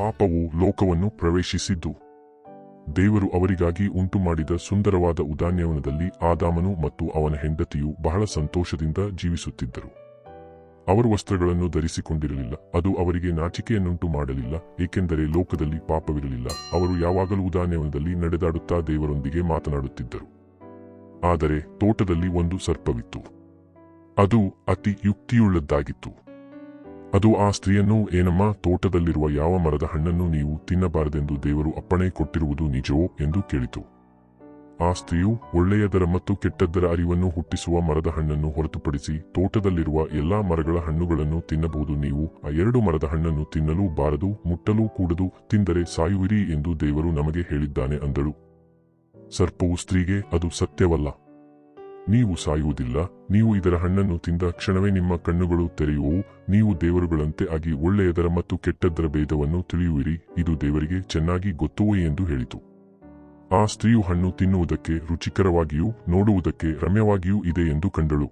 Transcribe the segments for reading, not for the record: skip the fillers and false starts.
ಪಾಪವು ಲೋಕವನ್ನು ಪ್ರವೇಶಿಸಿದ್ದು. ದೇವರು ಅವರಿಗಾಗಿ ಉಂಟುಮಾಡಿದ ಸುಂದರವಾದ ಉದ್ಯಾನವನದಲ್ಲಿ ಆದಾಮನು ಮತ್ತು ಅವನ ಹೆಂಡತಿಯು ಬಹಳ ಸಂತೋಷದಿಂದ ಜೀವಿಸುತ್ತಿದ್ದರು. ಅವರು ವಸ್ತ್ರಗಳನ್ನು ಧರಿಸಿಕೊಂಡಿರಲಿಲ್ಲ, ಅದು ಅವರಿಗೆ ನಾಚಿಕೆಯನ್ನುಂಟು ಮಾಡಲಿಲ್ಲ, ಏಕೆಂದರೆ ಲೋಕದಲ್ಲಿ ಪಾಪವಿರಲಿಲ್ಲ. ಅವರು ಯಾವಾಗಲೂ ಉದ್ಯಾನವನದಲ್ಲಿ ನಡೆದಾಡುತ್ತಾ ದೇವರೊಂದಿಗೆ ಮಾತನಾಡುತ್ತಿದ್ದರು. ಆದರೆ ತೋಟದಲ್ಲಿ ಒಂದು ಸರ್ಪವಿತ್ತು. ಅದು ಅತಿ ಯುಕ್ತಿಯುಳ್ಳದ್ದಾಗಿತ್ತು. ಅದು ಆ ಸ್ತ್ರೀಯನ್ನು, ಏನಮ್ಮ, ತೋಟದಲ್ಲಿರುವ ಯಾವ ಮರದ ಹಣ್ಣನ್ನು ನೀವು ತಿನ್ನಬಾರದೆಂದು ದೇವರು ಅಪ್ಪಣೆ ಕೊಟ್ಟಿರುವುದು ನಿಜವೋ ಎಂದು ಕೇಳಿತು. ಆ ಸ್ತ್ರೀಯು, ಒಳ್ಳೆಯದರ ಮತ್ತು ಕೆಟ್ಟದ್ದರ ಅರಿವನ್ನು ಹುಟ್ಟಿಸುವ ಮರದ ಹಣ್ಣನ್ನು ಹೊರತುಪಡಿಸಿ ತೋಟದಲ್ಲಿರುವ ಎಲ್ಲಾ ಮರಗಳ ಹಣ್ಣುಗಳನ್ನು ತಿನ್ನಬಹುದು. ನೀವು ಆ 2 ಮರದ ಹಣ್ಣನ್ನು ತಿನ್ನಲೂ ಬಾರದು, ಮುಟ್ಟಲೂ ಕೂಡದು, ತಿಂದರೆ ಸಾಯುವಿರಿ ಎಂದು ದೇವರು ನಮಗೆ ಹೇಳಿದ್ದಾನೆ ಅಂದಳು. ಸರ್ಪವು ಸ್ತ್ರೀಗೆ, ಅದು ಸತ್ಯವಲ್ಲ, ನೀವು ಸಾಯುವುದಿಲ್ಲ. ನೀವು ಇದರ ಹಣ್ಣನ್ನು ತಿಂದ ಕ್ಷಣವೇ ನಿಮ್ಮ ಕಣ್ಣುಗಳು ತೆರೆಯುವವು, ನೀವು ದೇವರುಗಳಂತೆ ಆಗಿ ಒಳ್ಳೆಯದರ ಮತ್ತು ಕೆಟ್ಟದ್ದರ ಭೇದವನ್ನು ತಿಳಿಯುವಿರಿ, ಇದು ದೇವರಿಗೆ ಚೆನ್ನಾಗಿ ಗೊತ್ತುವೋ ಎಂದು ಹೇಳಿತು. ಆ ಸ್ತ್ರೀಯು ಹಣ್ಣು ತಿನ್ನುವುದಕ್ಕೆ ರುಚಿಕರವಾಗಿಯೂ ನೋಡುವುದಕ್ಕೆ ರಮ್ಯವಾಗಿಯೂ ಇದೆ ಎಂದು ಕಂಡಳು.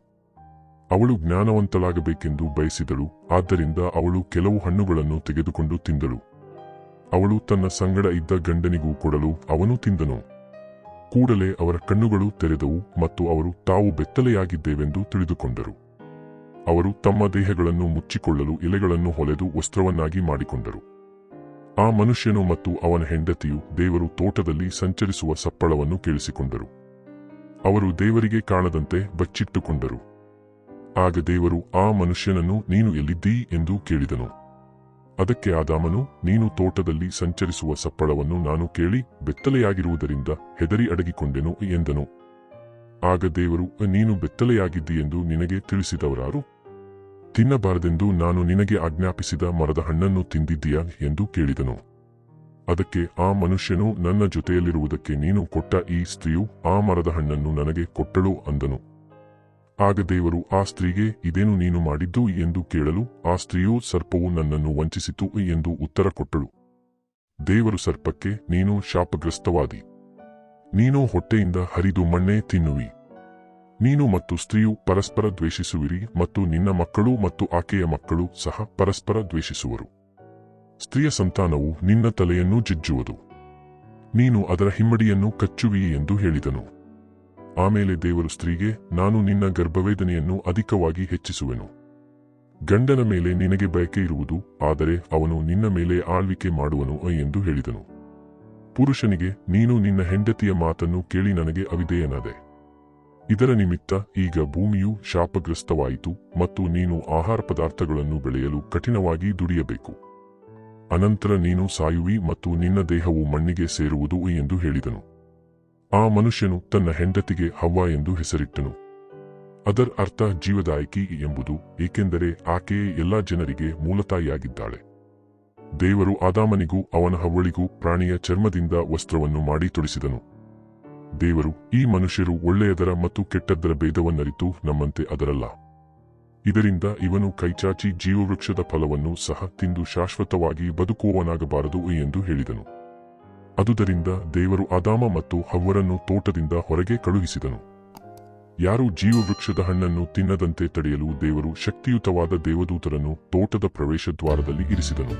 ಅವಳು ಜ್ಞಾನವಂತಳಾಗಬೇಕೆಂದು ಬಯಸಿದಳು, ಆದ್ದರಿಂದ ಅವಳು ಕೆಲವು ಹಣ್ಣುಗಳನ್ನು ತೆಗೆದುಕೊಂಡು ತಿಂದಳು. ಅವಳು ತನ್ನ ಸಂಗಡ ಇದ್ದ ಗಂಡನಿಗೂ ಕೊಡಲು ಅವನು ತಿಂದನು. ಕೂಡಲೇ ಅವರ ಕಣ್ಣುಗಳು ತೆರೆದವು ಮತ್ತು ಅವರು ತಾವು ಬೆತ್ತಲೆಯಾಗಿದ್ದೇವೆಂದು ತಿಳಿದುಕೊಂಡರು. ಅವರು ತಮ್ಮ ದೇಹಗಳನ್ನು ಮುಚ್ಚಿಕೊಳ್ಳಲು ಎಲೆಗಳನ್ನು ಹೊಲೆದು ವಸ್ತ್ರವನ್ನಾಗಿ ಮಾಡಿಕೊಂಡರು. ಆ ಮನುಷ್ಯನು ಮತ್ತು ಅವನ ಹೆಂಡತಿಯು ದೇವರು ತೋಟದಲ್ಲಿ ಸಂಚರಿಸುವ ಸಪ್ಪಳವನ್ನು ಕೇಳಿಸಿಕೊಂಡರು. ಅವರು ದೇವರಿಗೆ ಕಾಣದಂತೆ ಬಚ್ಚಿಟ್ಟುಕೊಂಡರು. ಆಗ ದೇವರು ಆ ಮನುಷ್ಯನನ್ನು, ನೀನು ಎಲ್ಲಿದ್ದೀ ಎಂದು ಕೇಳಿದನು. ಅದಕ್ಕೆ ಆದಾಮನು, ನೀನು ತೋಟದಲ್ಲಿ ಸಂಚರಿಸುವ ಸಪ್ಪಳವನ್ನು ನಾನು ಕೇಳಿ ಬೆತ್ತಲೆಯಾಗಿರುವುದರಿಂದ ಹೆದರಿ ಅಡಗಿಕೊಂಡೆನು ಎಂದನು. ಆಗ ದೇವರು, ನೀನು ಬೆತ್ತಲೆಯಾಗಿದ್ದೀಯೆಂದು ನಿನಗೆ ತಿಳಿಸಿದವರಾರು? ತಿನ್ನಬಾರದೆಂದು ನಾನು ನಿನಗೆ ಆಜ್ಞಾಪಿಸಿದ ಮರದ ಹಣ್ಣನ್ನು ತಿಂದಿದ್ದೀಯಾ ಎಂದು ಕೇಳಿದನು. ಅದಕ್ಕೆ ಆ ಮನುಷ್ಯನು, ನನ್ನ ಜೊತೆಯಲ್ಲಿರುವುದಕ್ಕೆ ನೀನು ಕೊಟ್ಟ ಈ ಸ್ತ್ರೀಯು ಆ ಮರದ ಹಣ್ಣನ್ನು ನನಗೆ ಕೊಟ್ಟಳು ಅಂದನು. ಆಗ ದೇವರು ಆ ಸ್ತ್ರೀಗೆ, ಇದೇನು ನೀನು ಮಾಡಿದ್ದು ಎಂದು ಕೇಳಲು, ಆ ಸ್ತ್ರೀಯು, ಸರ್ಪವು ನನ್ನನ್ನು ವಂಚಿಸಿತು ಎಂದು ಉತ್ತರ ಕೊಟ್ಟಳು. ದೇವರು ಸರ್ಪಕ್ಕೆ, ನೀನು ಶಾಪಗ್ರಸ್ತವಾದಿ, ನೀನು ಹೊಟ್ಟೆಯಿಂದ ಹರಿದು ಮಣ್ಣೇ ತಿನ್ನುವಿ. ನೀನು ಮತ್ತು ಸ್ತ್ರೀಯು ಪರಸ್ಪರ ದ್ವೇಷಿಸುವಿರಿ ಮತ್ತು ನಿನ್ನ ಮಕ್ಕಳು ಮತ್ತು ಆಕೆಯ ಮಕ್ಕಳು ಸಹ ಪರಸ್ಪರ ದ್ವೇಷಿಸುವರು. ಸ್ತ್ರೀಯ ಸಂತಾನವು ನಿನ್ನ ತಲೆಯನ್ನು ಜಜ್ಜುವುದು, ನೀನು ಅದರ ಹಿಮ್ಮಡಿಯನ್ನು ಕಚ್ಚುವಿ ಎಂದು ಹೇಳಿದನು. ಆಮೇಲೆ ದೇವರು ಸ್ತ್ರೀಗೆ, ನಾನು ನಿನ್ನ ಗರ್ಭವೇದನೆಯನ್ನು ಅಧಿಕವಾಗಿ ಹೆಚ್ಚಿಸುವೆನು. ಗಂಡನ ಮೇಲೆ ನಿನಗೆ ಬಯಕೆ ಇರುವುದು, ಆದರೆ ಅವನು ನಿನ್ನ ಮೇಲೆ ಆಳ್ವಿಕೆ ಮಾಡುವನು ಎಂದು ಹೇಳಿದನು. ಪುರುಷನಿಗೆ, ನೀನು ನಿನ್ನ ಹೆಂಡತಿಯ ಮಾತನ್ನು ಕೇಳಿ ನನಗೆ ಅವಿಧೇಯನಾದೆ. ಇದರ ನಿಮಿತ್ತ ಈಗ ಭೂಮಿಯು ಶಾಪಗ್ರಸ್ತವಾಯಿತು ಮತ್ತು ನೀನು ಆಹಾರ ಪದಾರ್ಥಗಳನ್ನು ಬೆಳೆಯಲು ಕಠಿಣವಾಗಿ ದುಡಿಯಬೇಕು. ಅನಂತರ ನೀನು ಸಾಯುವಿ ಮತ್ತು ನಿನ್ನ ದೇಹವು ಮಣ್ಣಿಗೆ ಸೇರುವುದು ಎಂದು ಹೇಳಿದನು. ಆ ಮನುಷ್ಯನು ತನ್ನ ಹೆಂಡತಿಗೆ ಹವ್ವ ಎಂದು ಹೆಸರಿಟ್ಟನು. ಅದರ ಅರ್ಥ ಜೀವದಾಯಕಿ ಎಂಬುದು, ಏಕೆಂದರೆ ಆಕೆಯೇ ಎಲ್ಲಾ ಜನರಿಗೆ ಮೂಲತಾಯಿಯಾಗಿದ್ದಾಳೆ. ದೇವರು ಆದಾಮನಿಗೂ ಅವನ ಹವ್ವಳಿಗೂ ಪ್ರಾಣಿಯ ಚರ್ಮದಿಂದ ವಸ್ತ್ರವನ್ನು ಮಾಡಿ ತೊಡಿಸಿದನು. ದೇವರು, ಈ ಮನುಷ್ಯರು ಒಳ್ಳೆಯದರ ಮತ್ತು ಕೆಟ್ಟದ್ದರ ಭೇದವನ್ನರಿತು ನಮ್ಮಂತೆ ಅದರಲ್ಲ. ಇದರಿಂದ ಇವನು ಕೈಚಾಚಿ ಜೀವವೃಕ್ಷದ ಫಲವನ್ನು ಸಹ ತಿಂದು ಶಾಶ್ವತವಾಗಿ ಬದುಕುವವನಾಗಬಾರದು ಎಂದು ಹೇಳಿದನು. ಅದುದರಿಂದ ದೇವರು ಆದಾಮ ಮತ್ತು ಹವ್ವರನ್ನು ತೋಟದಿಂದ ಹೊರಗೆ ಕಳುಹಿಸಿದನು. ಯಾರು ಜೀವವೃಕ್ಷದ ಹಣ್ಣನ್ನು ತಿನ್ನದಂತೆ ತಡೆಯಲು ದೇವರು ಶಕ್ತಿಯುತವಾದ ದೇವದೂತರನ್ನು ತೋಟದ ಪ್ರವೇಶ ದ್ವಾರದಲ್ಲಿ ಇರಿಸಿದನು.